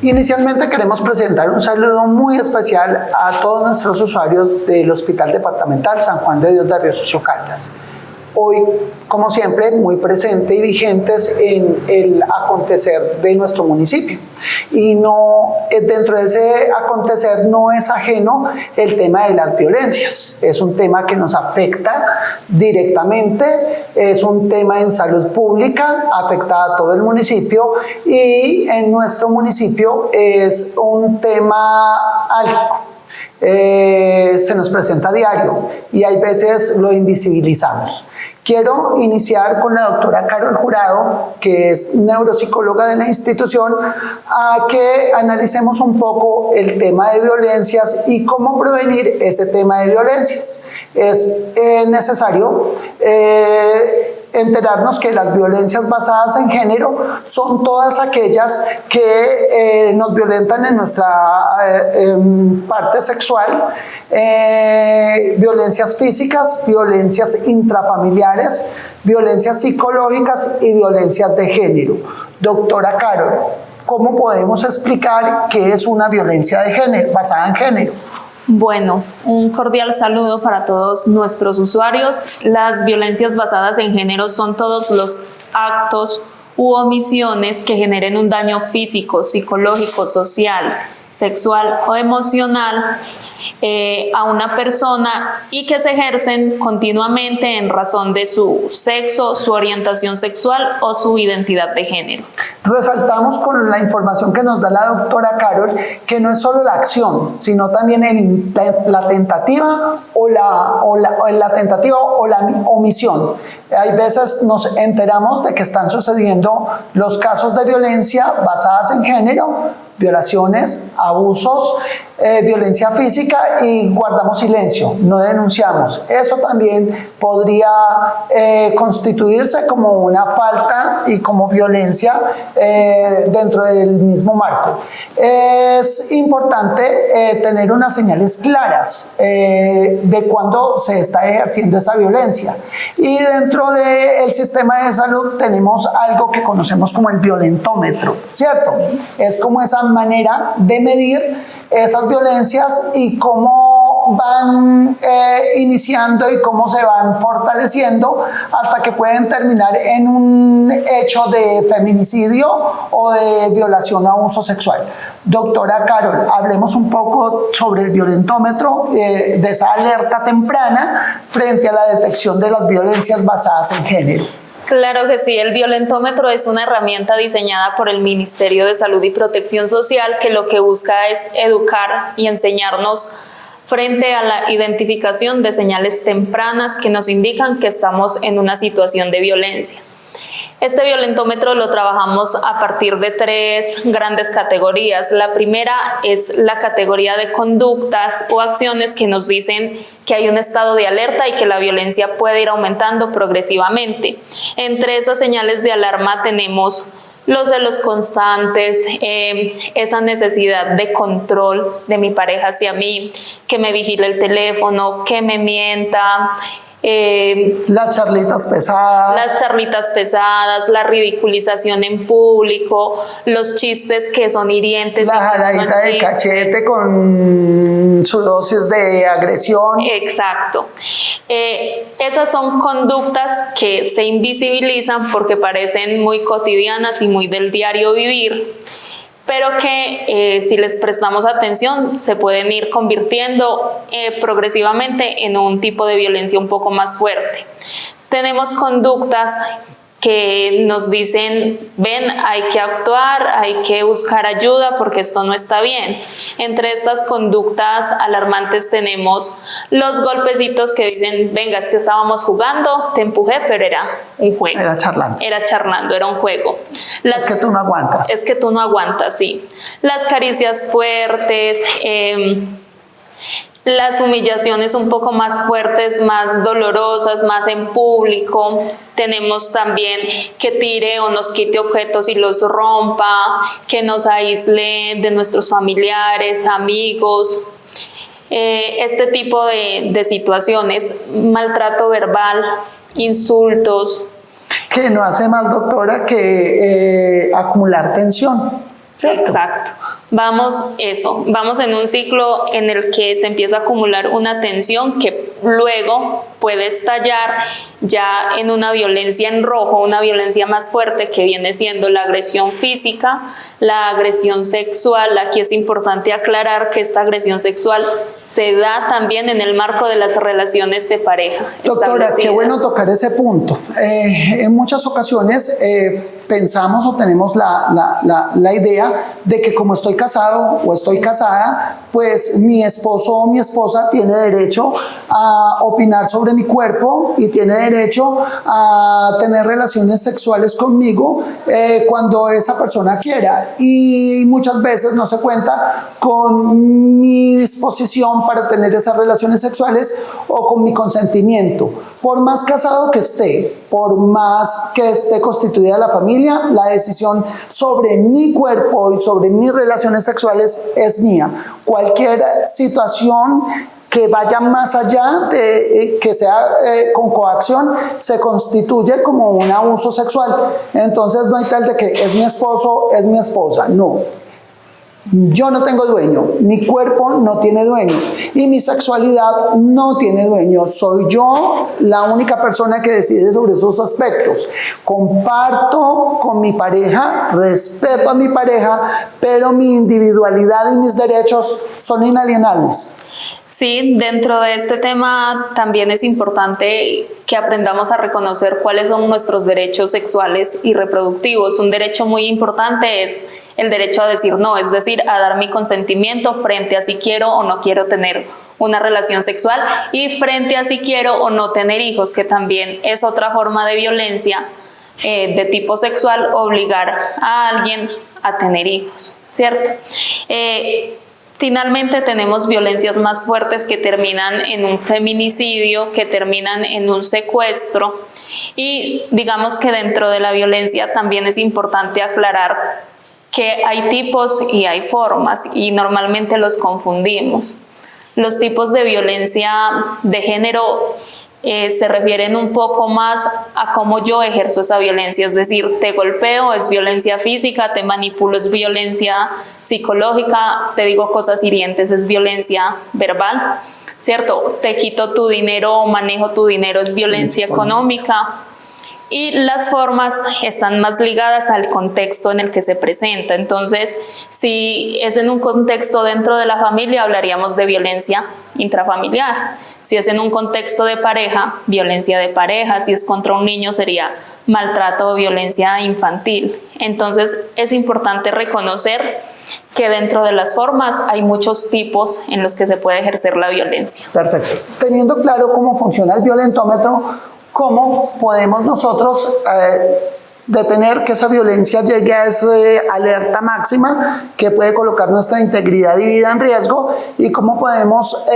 Inicialmente queremos presentar un saludo muy especial a todos nuestros usuarios del Hospital Departamental San Juan de Dios de Río Sucio Caldas. Hoy, como siempre, muy presentes y vigentes en el acontecer de nuestro municipio. Y dentro de ese acontecer no es ajeno el tema de las violencias. Es un tema que nos afecta directamente, es un tema en salud pública, afecta a todo el municipio y en nuestro municipio es un tema álgico. Se nos presenta a diario y hay veces lo invisibilizamos. Quiero iniciar con la doctora Carol Jurado, que es neuropsicóloga de la institución, a que analicemos un poco el tema de violencias y cómo prevenir ese tema de violencias. Es necesario enterarnos que las violencias basadas en género son todas aquellas que nos violentan en nuestra parte sexual, violencias físicas, violencias intrafamiliares, violencias psicológicas y violencias de género. Doctora Carol, ¿cómo podemos explicar qué es una violencia de género, basada en género? Bueno, un cordial saludo para todos nuestros usuarios. Las violencias basadas en género son todos los actos u omisiones que generen un daño físico, psicológico, social, sexual o emocional a una persona y que se ejercen continuamente en razón de su sexo, su orientación sexual o su identidad de género. Resaltamos con la información que nos da la doctora Carol que no es solo la acción, sino también la tentativa o la tentativa o la omisión. Hay veces nos enteramos de que están sucediendo los casos de violencia basadas en género, violaciones, abusos, violencia física y guardamos silencio, no denunciamos. Eso también podría constituirse como una falta y como violencia dentro del mismo marco. Es importante tener unas señales claras de cuándo se está ejerciendo esa violencia. Y dentro del sistema de salud tenemos algo que conocemos como el violentómetro, ¿cierto? Es como esa manera de medir esas violencias y cómo van iniciando y cómo se van fortaleciendo hasta que pueden terminar en un hecho de feminicidio o de violación o abuso sexual. Doctora Carol, hablemos un poco sobre el violentómetro, de esa alerta temprana frente a la detección de las violencias basadas en género. Claro que sí, el violentómetro es una herramienta diseñada por el Ministerio de Salud y Protección Social que lo que busca es educar y enseñarnos frente a la identificación de señales tempranas que nos indican que estamos en una situación de violencia. Este violentómetro lo trabajamos a partir de 3 grandes categorías. La primera es la categoría de conductas o acciones que nos dicen que hay un estado de alerta y que la violencia puede ir aumentando progresivamente. Entre esas señales de alarma tenemos los celos constantes, esa necesidad de control de mi pareja hacia mí, que me vigile el teléfono, que me mienta, las charlitas pesadas. Las charlitas pesadas, la ridiculización en público, los chistes que son hirientes. La jaladita de cachete con su dosis de agresión. Exacto. Esas son conductas que se invisibilizan porque parecen muy cotidianas y muy del diario vivir, pero que si les prestamos atención se pueden ir convirtiendo progresivamente en un tipo de violencia un poco más fuerte. Tenemos conductas que nos dicen, ven, hay que actuar, hay que buscar ayuda porque esto no está bien. Entre estas conductas alarmantes tenemos los golpecitos que dicen, venga, es que estábamos jugando, te empujé, pero era un juego. Era charlando. Era charlando, era un juego. Es que tú no aguantas. Es que tú no aguantas, sí. Las caricias fuertes, las humillaciones un poco más fuertes, más dolorosas, más en público. Tenemos también que tire o nos quite objetos y los rompa, que nos aísle de nuestros familiares, amigos. Este tipo de situaciones, maltrato verbal, insultos. Que no hace más, doctora, que acumular tensión. ¿cierto? Exacto. Vamos en un ciclo en el que se empieza a acumular una tensión que luego puede estallar ya en una violencia en rojo, una violencia más fuerte que viene siendo la agresión física, la agresión sexual. Aquí es importante aclarar que esta agresión sexual se da también en el marco de las relaciones de pareja. Doctora, qué bueno tocar ese punto. En muchas ocasiones pensamos o tenemos la idea de que como estoy casado o estoy casada, pues mi esposo o mi esposa tiene derecho a opinar sobre mi cuerpo y tiene derecho a tener relaciones sexuales conmigo cuando esa persona quiera. Y muchas veces no se cuenta con mi disposición para tener esas relaciones sexuales o con mi consentimiento. Por más casado que esté, por más que esté constituida la familia, la decisión sobre mi cuerpo y sobre mis relaciones sexuales es mía. Cualquier situación que vaya más allá de que sea con coacción se constituye como un abuso sexual. Entonces no hay tal de que es mi esposo, es mi esposa. No. Yo no tengo dueño, mi cuerpo no tiene dueño y mi sexualidad no tiene dueño. Soy yo la única persona que decide sobre esos aspectos. Comparto con mi pareja, respeto a mi pareja, pero mi individualidad y mis derechos son inalienables. Sí, dentro de este tema también es importante que aprendamos a reconocer cuáles son nuestros derechos sexuales y reproductivos. Un derecho muy importante es el derecho a decir no, es decir, a dar mi consentimiento frente a si quiero o no quiero tener una relación sexual y frente a si quiero o no tener hijos, que también es otra forma de violencia de tipo sexual, obligar a alguien a tener hijos, ¿cierto? Finalmente tenemos violencias más fuertes que terminan en un feminicidio, que terminan en un secuestro, y digamos que dentro de la violencia también es importante aclarar que hay tipos y hay formas y normalmente los confundimos. Los tipos de violencia de género se refieren un poco más a cómo yo ejerzo esa violencia, es decir, te golpeo, es violencia física, te manipulo, es violencia psicológica, te digo cosas hirientes, es violencia verbal, ¿cierto? Te quito tu dinero o manejo tu dinero, es violencia económica. Y las formas están más ligadas al contexto en el que se presenta. Entonces, si es en un contexto dentro de la familia, hablaríamos de violencia intrafamiliar. Si es en un contexto de pareja, violencia de pareja. Si es contra un niño, sería maltrato o violencia infantil. Entonces, es importante reconocer que dentro de las formas hay muchos tipos en los que se puede ejercer la violencia. Perfecto. Teniendo claro cómo funciona el violentómetro, ¿cómo podemos nosotros detener que esa violencia llegue a esa alerta máxima que puede colocar nuestra integridad y vida en riesgo? ¿Y cómo podemos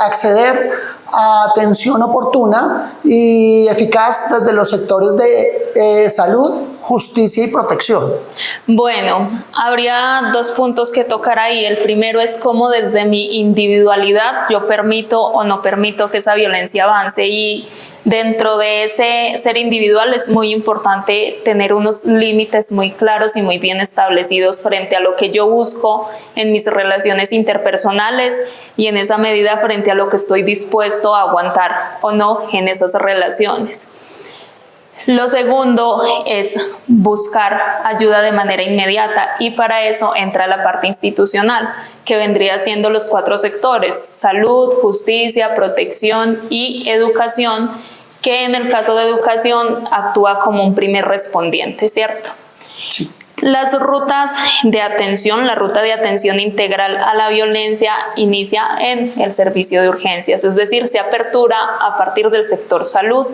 acceder a atención oportuna y eficaz desde los sectores de salud, justicia y protección? Bueno, habría dos puntos que tocar ahí. El primero es cómo desde mi individualidad yo permito o no permito que esa violencia avance, y dentro de ese ser individual es muy importante tener unos límites muy claros y muy bien establecidos frente a lo que yo busco en mis relaciones interpersonales y en esa medida frente a lo que estoy dispuesto a aguantar o no en esas relaciones. Lo segundo es buscar ayuda de manera inmediata, y para eso entra la parte institucional, que vendría siendo los 4 sectores: salud, justicia, protección y educación, que en el caso de educación actúa como un primer respondiente, ¿cierto? Sí. Las rutas de atención, la ruta de atención integral a la violencia inicia en el servicio de urgencias, es decir, se apertura a partir del sector salud,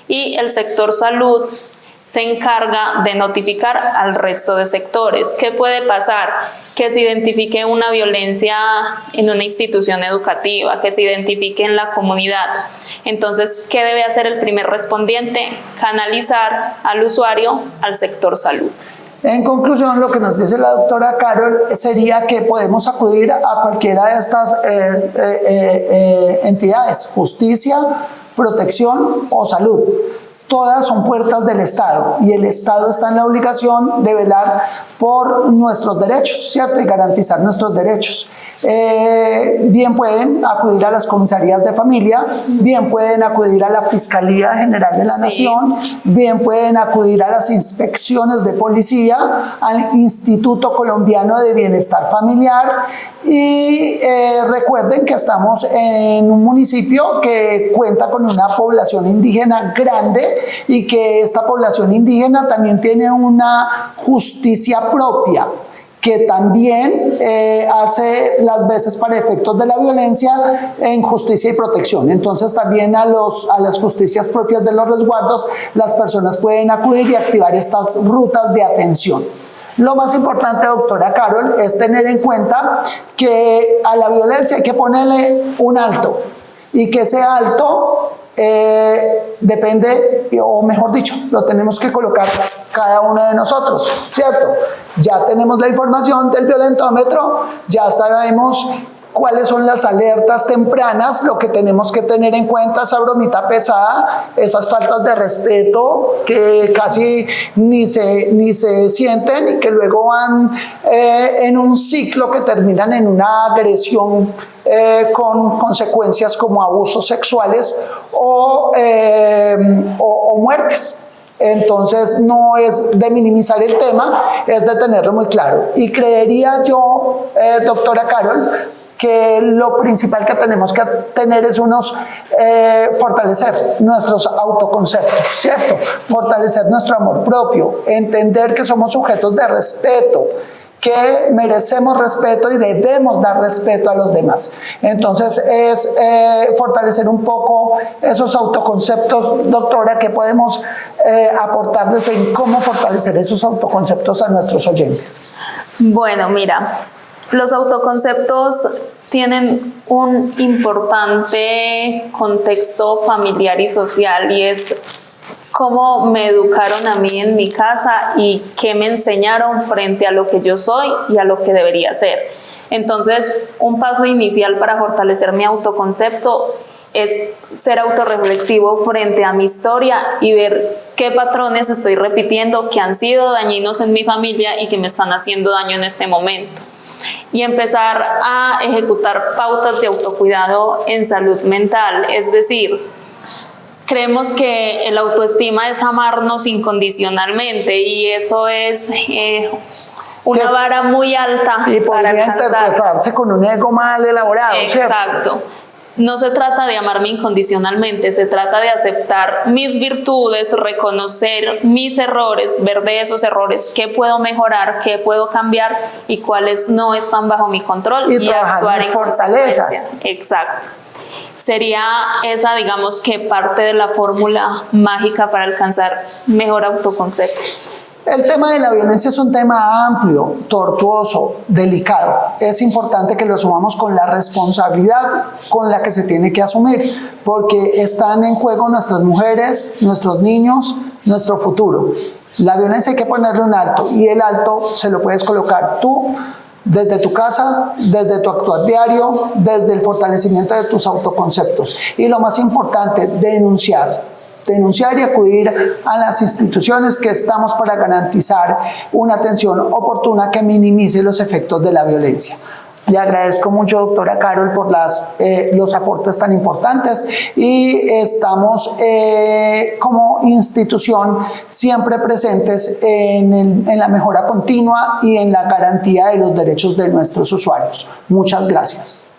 y el sector salud se encarga de notificar al resto de sectores. ¿Qué puede pasar? Que se identifique una violencia en una institución educativa, que se identifique en la comunidad. Entonces, ¿qué debe hacer el primer respondiente? Canalizar al usuario al sector salud. En conclusión, lo que nos dice la doctora Carol sería que podemos acudir a cualquiera de estas entidades: justicia, protección o salud. todas son puertas del Estado y el Estado está en la obligación de velar por nuestros derechos, ¿cierto? Y garantizar nuestros derechos. Bien pueden acudir a las comisarías de familia, bien pueden acudir a la Fiscalía General de la Nación, bien pueden acudir a las inspecciones de policía, al Instituto Colombiano de Bienestar Familiar y recuerden que estamos en un municipio que cuenta con una población indígena grande y que esta población indígena también tiene una justicia propia que también hace las veces para efectos de la violencia en justicia y protección. Entonces también a las justicias propias de los resguardos las personas pueden acudir y activar estas rutas de atención. Lo más importante, doctora Carol, es tener en cuenta que a la violencia hay que ponerle un alto y que ese alto depende, o mejor dicho, lo tenemos que colocar cada uno de nosotros, ¿cierto? Ya tenemos la información del violentómetro, ya sabemos cuáles son las alertas tempranas, lo que tenemos que tener en cuenta, esa bromita pesada, esas faltas de respeto que casi ni se sienten y que luego van en un ciclo que terminan en una agresión con consecuencias como abusos sexuales o muertes. Entonces no es de minimizar el tema, es de tenerlo muy claro. Y creería yo, doctora Carol, que lo principal que tenemos que tener es fortalecer nuestros autoconceptos, ¿cierto? Fortalecer nuestro amor propio, entender que somos sujetos de respeto, que merecemos respeto y debemos dar respeto a los demás. Entonces es fortalecer un poco esos autoconceptos, doctora, que podemos aportarles en cómo fortalecer esos autoconceptos a nuestros oyentes. Bueno, mira, los autoconceptos tienen un importante contexto familiar y social y es cómo me educaron a mí en mi casa y qué me enseñaron frente a lo que yo soy y a lo que debería ser. Entonces, un paso inicial para fortalecer mi autoconcepto es ser autorreflexivo frente a mi historia y ver qué patrones estoy repitiendo que han sido dañinos en mi familia y que me están haciendo daño en este momento. Y empezar a ejecutar pautas de autocuidado en salud mental, es decir, creemos que el autoestima es amarnos incondicionalmente y eso es una vara muy alta y para podría alcanzar. Interpretarse con un ego mal elaborado. Exacto. ¿Cierto? No se trata de amarme incondicionalmente, se trata de aceptar mis virtudes, reconocer mis errores, ver de esos errores qué puedo mejorar, qué puedo cambiar y cuáles no están bajo mi control y actuar en fortalezas. Exacto. Sería esa, digamos, que parte de la fórmula mágica para alcanzar mejor autoconcepto. El tema de la violencia es un tema amplio, tortuoso, delicado. Es importante que lo asumamos con la responsabilidad con la que se tiene que asumir, porque están en juego nuestras mujeres, nuestros niños, nuestro futuro. La violencia hay que ponerle un alto y el alto se lo puedes colocar tú desde tu casa, desde tu actuar diario, desde el fortalecimiento de tus autoconceptos. Y lo más importante, denunciar y acudir a las instituciones que estamos para garantizar una atención oportuna que minimice los efectos de la violencia. Le agradezco mucho, doctora Carol, por los aportes tan importantes y estamos como institución siempre presentes en la mejora continua y en la garantía de los derechos de nuestros usuarios. Muchas gracias.